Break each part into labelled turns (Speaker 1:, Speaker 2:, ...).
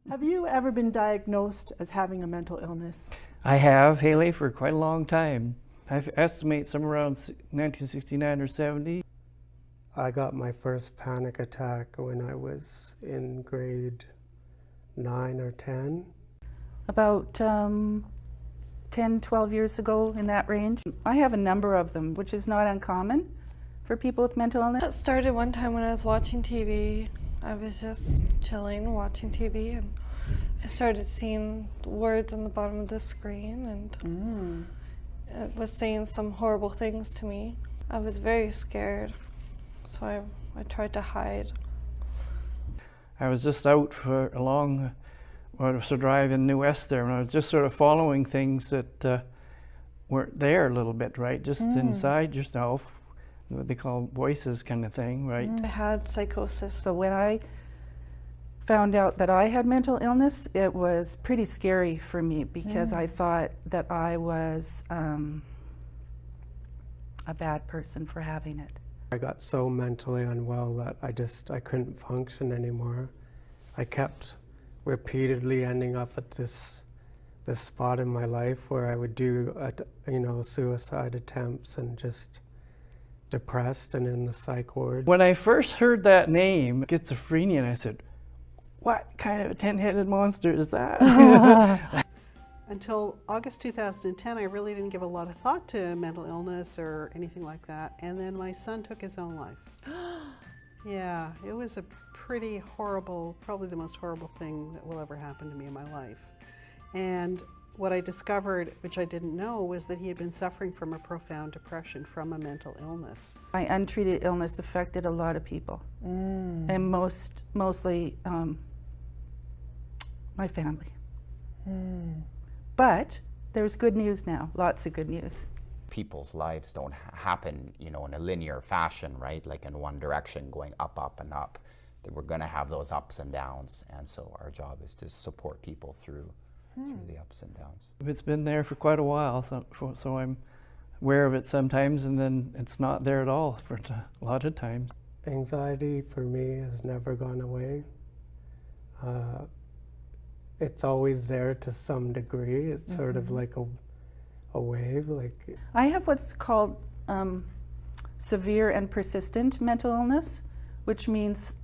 Speaker 1: Have you ever been diagnosed as having a mental illness?
Speaker 2: I have, Hailey, for quite a long time. I estimate somewhere around 1969 or 70.
Speaker 3: I got my first panic attack when I was in grade 9 or 10.
Speaker 4: About 10, 12 years ago, in that range. I have a number of them, which is not uncommon for people with mental illness.
Speaker 5: It started one time when I was watching TV. I was just chilling, watching TV, and I started seeing words on the bottom of the screen, and it was saying some horrible things to me. I was very scared, so I tried to hide.
Speaker 2: I was just out for a long drive in New West there, and I was just sort of following things that weren't there a little bit, right? Just inside yourself, what they call voices kind of thing, right?
Speaker 5: I had psychosis.
Speaker 4: So when I found out that I had mental illness, it was pretty scary for me because I thought that I was a bad person for having it.
Speaker 3: I got so mentally unwell that I couldn't function anymore. I kept repeatedly ending up at this spot in my life where I would do suicide attempts and just depressed and in the psych ward.
Speaker 2: When I first heard that name, schizophrenia, I said, what kind of a 10-headed monster is that?
Speaker 6: Until August 2010, I really didn't give a lot of thought to mental illness or anything like that. And then my son took his own life. Yeah, it was a pretty horrible, probably the most horrible thing that will ever happen to me in my life. And what I discovered, which I didn't know, was that he had been suffering from a profound depression from a mental illness.
Speaker 4: My untreated illness affected a lot of people, and mostly my family. But there's good news now, lots of good news.
Speaker 7: People's lives don't happen, in a linear fashion, right? Like in one direction, going up, up, and up. That we're going to have those ups and downs, and so our job is to support people through the ups and downs.
Speaker 2: It's been there for quite a while, so I'm aware of it sometimes, and then it's not there at all for a lot of times.
Speaker 3: Anxiety for me has never gone away. It's always there to some degree. It's sort of like a wave.
Speaker 4: I have what's called severe and persistent mental illness, which means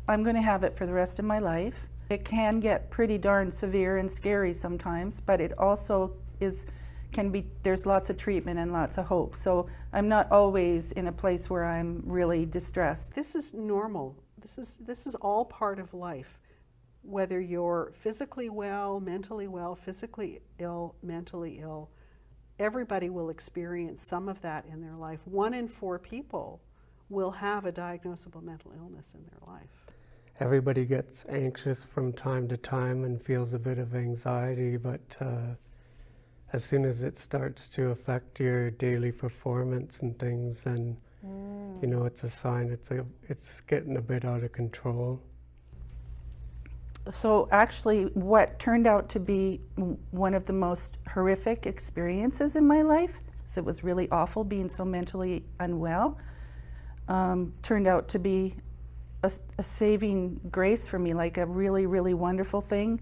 Speaker 4: I'm going to have it for the rest of my life. It can get pretty darn severe and scary sometimes, but it also there's lots of treatment and lots of hope. So I'm not always in a place where I'm really distressed.
Speaker 6: This is normal. This is all part of life. Whether you're physically well, physically ill, mentally ill, everybody will experience some of that in their life. 1 in 4 people will have a diagnosable mental illness in their life.
Speaker 3: Everybody gets anxious from time to time and feels a bit of anxiety, but as soon as it starts to affect your daily performance and things, then it's a sign it's getting a bit out of control.
Speaker 4: So actually, what turned out to be one of the most horrific experiences in my life, so it was really awful being so mentally unwell, turned out to be a saving grace for me, like a really, really wonderful thing,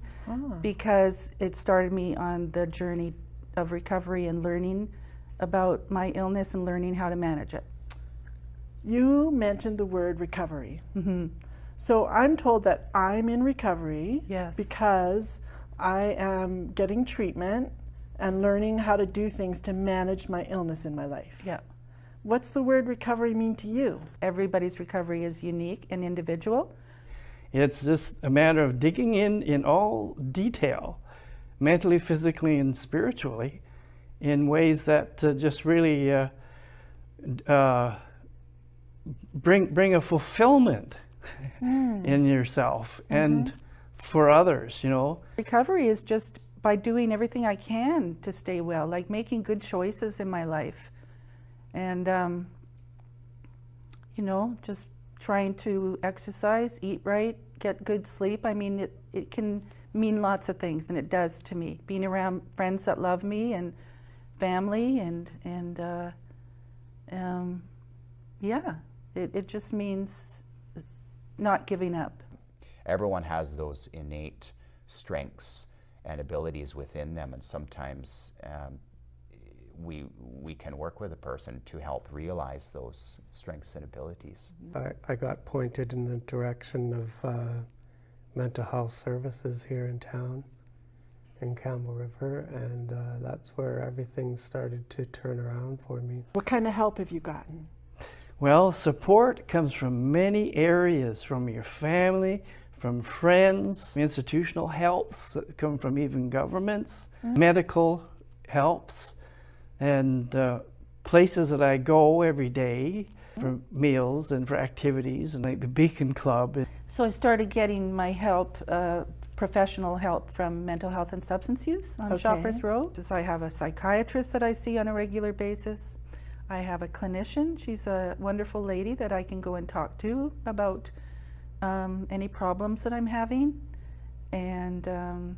Speaker 4: because it started me on the journey of recovery and learning about my illness and learning how to manage it.
Speaker 1: You mentioned the word recovery. So I'm told that I'm in recovery because I am getting treatment and learning how to do things to manage my illness in my life.
Speaker 4: Yeah.
Speaker 1: What's the word recovery mean to you?
Speaker 4: Everybody's recovery is unique and individual.
Speaker 2: It's just a matter of digging in all detail, mentally, physically, and spiritually, in ways that just really bring a fulfillment in yourself and for others,
Speaker 4: Recovery is just by doing everything I can to stay well, like making good choices in my life. And, just trying to exercise, eat right, get good sleep. I mean, it can mean lots of things, and it does to me. Being around friends that love me and family it just means not giving up.
Speaker 7: everyone has those innate strengths and abilities within them, and sometimes we can work with a person to help realize those strengths and abilities.
Speaker 3: I got pointed in the direction of mental health services here in town, in Campbell River, and that's where everything started to turn around for me.
Speaker 1: What kind of help have you gotten?
Speaker 2: Well, support comes from many areas, from your family, from friends, institutional helps that come from even governments, medical helps, and places that I go every day for meals and for activities, and like the Beacon Club.
Speaker 4: So I started getting my help, professional help, from mental health and substance use on Shoppers Road. I have a psychiatrist that I see on a regular basis. I have a clinician. She's a wonderful lady that I can go and talk to about any problems that I'm having. And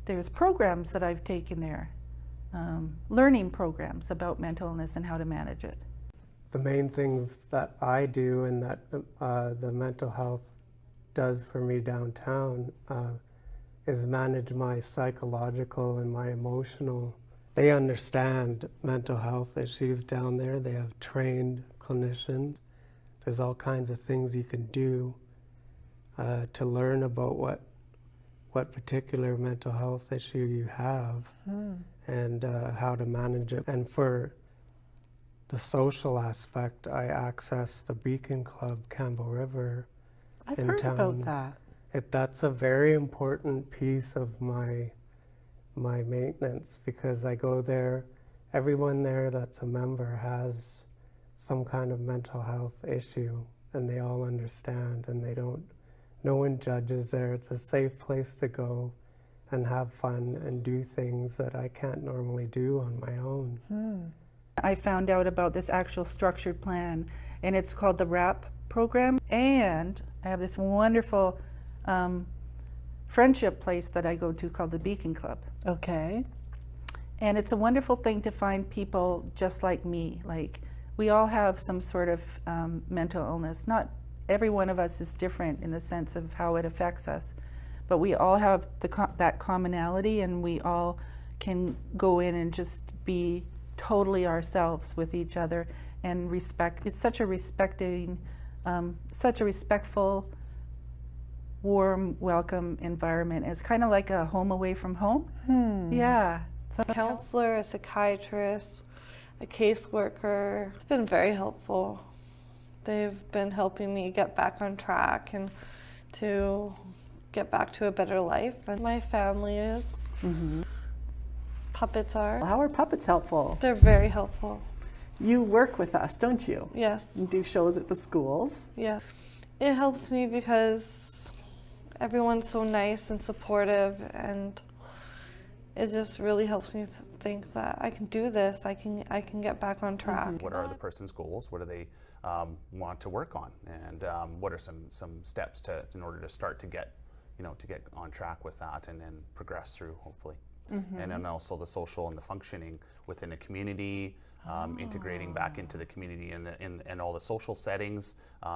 Speaker 4: there's programs that I've taken there, learning programs about mental illness and how to manage it.
Speaker 3: The main things that I do and that the mental health does for me downtown is manage my psychological and my emotional. They understand mental health issues down there. They have trained clinicians. There's all kinds of things you can do to learn about what particular mental health issue you have and how to manage it. And for the social aspect, I access the Beacon Club, Campbell River
Speaker 1: I've
Speaker 3: in
Speaker 1: heard
Speaker 3: town.
Speaker 1: about that.
Speaker 3: That's a very important piece of my maintenance, because I go there, everyone there that's a member has some kind of mental health issue, and they all understand, and no one judges there. It's a safe place to go and have fun and do things that I can't normally do on my own.
Speaker 4: I found out about this actual structured plan, and it's called the WRAP program, and I have this wonderful friendship place that I go to called the Beacon Club.
Speaker 1: Okay.
Speaker 4: And it's a wonderful thing to find people just like me. Like, we all have some sort of mental illness. Not every one of us is different in the sense of how it affects us, but we all have that commonality, and we all can go in and just be totally ourselves with each other and respect. It's such a respectful, warm, welcome environment. It's kind of like a home away from home. Yeah.
Speaker 5: So a counselor, a psychiatrist, a caseworker. It's been very helpful. They've been helping me get back on track and to get back to a better life. And my family is. Puppets are.
Speaker 1: How are puppets helpful?
Speaker 5: They're very helpful.
Speaker 1: You work with us, don't you?
Speaker 5: Yes.
Speaker 1: You do shows at the schools.
Speaker 5: Yeah. It helps me because everyone's so nice and supportive, and it just really helps me think that I can do this. I can get back on track.
Speaker 8: What are the person's goals? What do they want to work on? And what are some steps in order to start to get on track with that and then progress through, hopefully. And then also the social and the functioning within a community, integrating back into the community and all the social settings,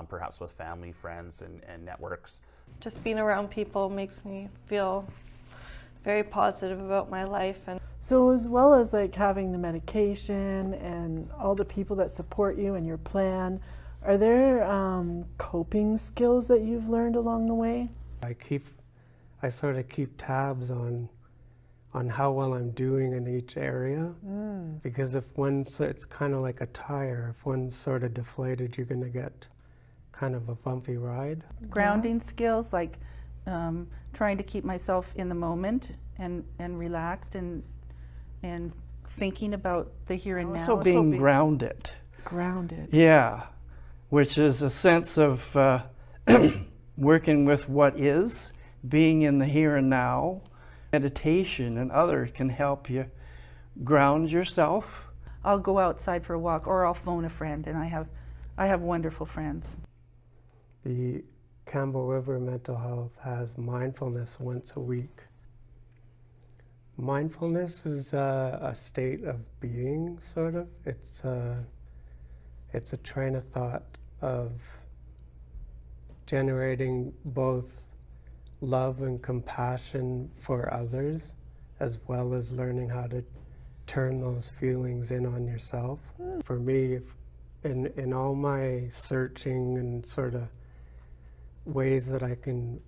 Speaker 8: perhaps with family, friends, and networks.
Speaker 5: Just being around people makes me feel very positive about my life. And
Speaker 1: so as well as like having the medication and all the people that support you and your plan, are there coping skills that you've learned along the way?
Speaker 3: I sort of keep tabs on how well I'm doing in each area, because it's kind of like a tire. If one's sort of deflated, you're going to get kind of a bumpy ride.
Speaker 4: Grounding skills, like trying to keep myself in the moment and relaxed and thinking about the here and now.
Speaker 2: Also being grounded.
Speaker 1: Grounded.
Speaker 2: Yeah, which is a sense of working with what is, being in the here and now. Meditation and others can help you ground yourself.
Speaker 4: I'll go outside for a walk, or I'll phone a friend, and I have wonderful friends.
Speaker 3: The Campbell River Mental Health has mindfulness once a week. Mindfulness is a state of being, sort of. It's a train of thought of generating both love and compassion for others, as well as learning how to turn those feelings in on yourself. For me, in all my searching and sort of ways that I can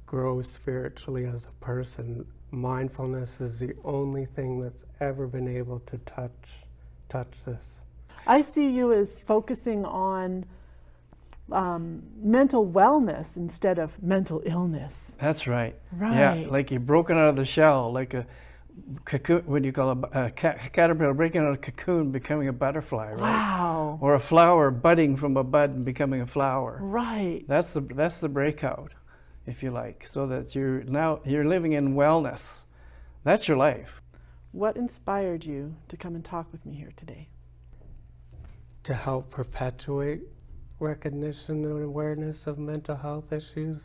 Speaker 3: grow spiritually as a person, mindfulness is the only thing that's ever been able to touch this.
Speaker 1: I see you as focusing on mental wellness instead of mental illness.
Speaker 2: That's right.
Speaker 1: Right.
Speaker 2: Yeah, like you've broken out of the shell, like a cocoon, what do you call a caterpillar breaking out of a cocoon, becoming a butterfly, right?
Speaker 1: Wow.
Speaker 2: Or a flower budding from a bud and becoming a flower.
Speaker 1: Right.
Speaker 2: That's the breakout, if you like, so that you're living in wellness. That's your life.
Speaker 1: What inspired you to come and talk with me here today?
Speaker 3: To help perpetuate recognition and awareness of mental health issues.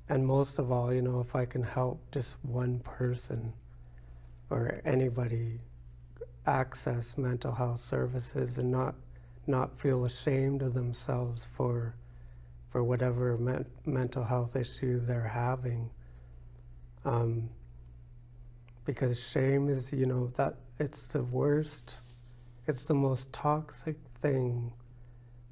Speaker 3: And most of all, if I can help just one person or anybody access mental health services and not feel ashamed of themselves for whatever mental health issue they're having. Because shame is, that it's the worst, it's the most toxic thing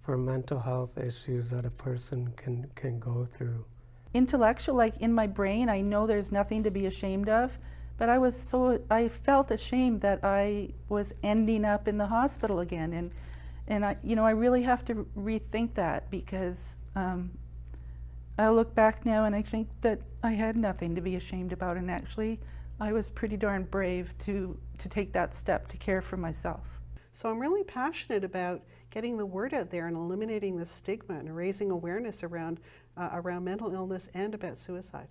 Speaker 3: for mental health issues that a person can go through.
Speaker 4: Intellectual, like in my brain, I know there's nothing to be ashamed of, but I felt ashamed that I was ending up in the hospital again, and I really have to rethink that, because I look back now and I think that I had nothing to be ashamed about, and actually I was pretty darn brave to take that step to care for myself.
Speaker 6: So I'm really passionate about getting the word out there and eliminating the stigma and raising awareness around mental illness and about suicide.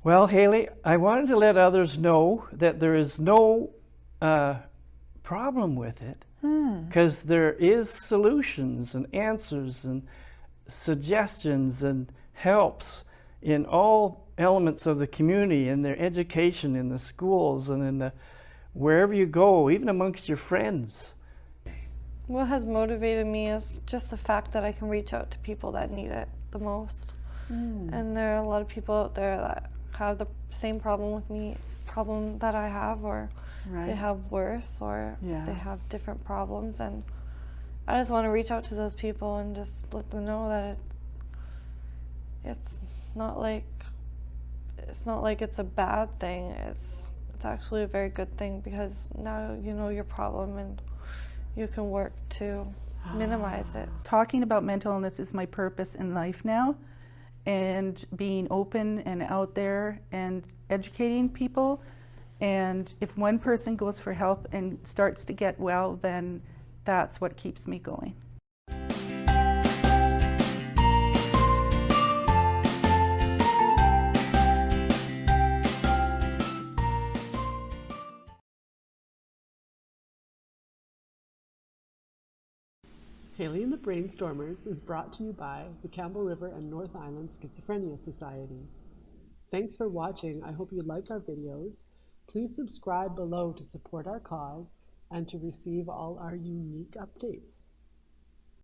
Speaker 2: Well, Hailey, I wanted to let others know that there is no problem with it, because there is solutions and answers and suggestions and helps in all elements of the community, in their education, in the schools, and in wherever you go, even amongst your friends.
Speaker 5: What has motivated me is just the fact that I can reach out to people that need it the most. And there are a lot of people out there that have the same problem that I have, or they have worse, or they have different problems, and I just want to reach out to those people and just let them know that it's not like it's a bad thing. It's actually a very good thing, because now you know your problem and you can work to minimize it.
Speaker 4: Talking about mental illness is my purpose in life now, and being open and out there and educating people. And if one person goes for help and starts to get well, then that's what keeps me going.
Speaker 9: Hailey and the Brainstormers is brought to you by the Campbell River and North Island Schizophrenia Society. Thanks for watching. I hope you like our videos. Please subscribe below to support our cause and to receive all our unique updates.